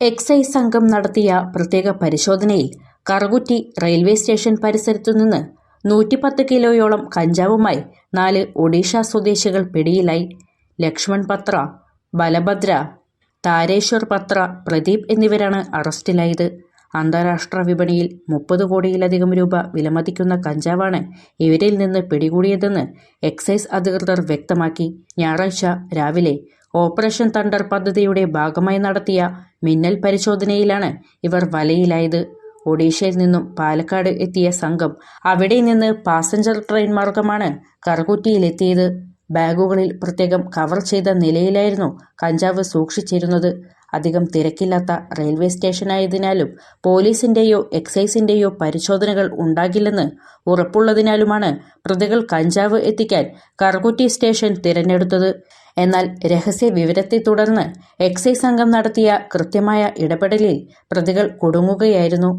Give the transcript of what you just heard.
Excise സംഘം നടത്തിയ പ്രത്യേക പരിശോധനയിൽ കറുകുറ്റി റെയിൽവേ സ്റ്റേഷൻ പരിസരത്തുനിന്ന് 110 കിലോയോളം കഞ്ചാവുമായി 4 ഒഡീഷ സ്വദേശികൾ പിടിയിലായി. ലക്ഷ്മൺ പത്ര, ബലഭദ്ര, താരേശ്വർ പത്ര, പ്രദീപ് എന്നിവരാണ് അറസ്റ്റിലായത്. അന്താരാഷ്ട്ര വിപണിയിൽ 30 കോടിയിലധികം രൂപ വിലമതിക്കുന്ന കഞ്ചാവാണ് ഇവരിൽ നിന്ന് പിടികൂടിയതെന്ന് എക്സൈസ് അധികൃതർ വ്യക്തമാക്കി. ഞായറാഴ്ച രാവിലെ ഓപ്പറേഷൻ തണ്ടർ പദ്ധതിയുടെ ഭാഗമായി നടത്തിയ മിന്നൽ പരിശോധനയിലാണ് ഇവർ വലയിലായത്. ഒഡീഷയിൽ നിന്നും പാലക്കാട് എത്തിയ സംഘം അവിടെ നിന്ന് പാസഞ്ചർ ട്രെയിൻ മാർഗമാണ് കറുകുറ്റിയിലെത്തിയത്. ബാഗുകളിൽ പ്രത്യേകം കവർ ചെയ്ത നിലയിലായിരുന്നു കഞ്ചാവ് സൂക്ഷിച്ചിരുന്നത്. അധികം തിരക്കില്ലാത്ത റെയിൽവേ സ്റ്റേഷനായതിനാലും പോലീസിന്റെയോ എക്സൈസിന്റെയോ പരിശോധനകൾ ഉണ്ടാകില്ലെന്ന് ഉറപ്പുള്ളതിനാലുമാണ് പ്രതികൾ കഞ്ചാവ് എത്തിക്കാൻ കറുകുറ്റി സ്റ്റേഷൻ തിരഞ്ഞെടുത്തത്. എന്നാൽ രഹസ്യ വിവരത്തെ തുടർന്ന് എക്സൈസ് സംഘം നടത്തിയ കൃത്യമായ ഇടപെടലിൽ പ്രതികൾ കുടുങ്ങുകയായിരുന്നു.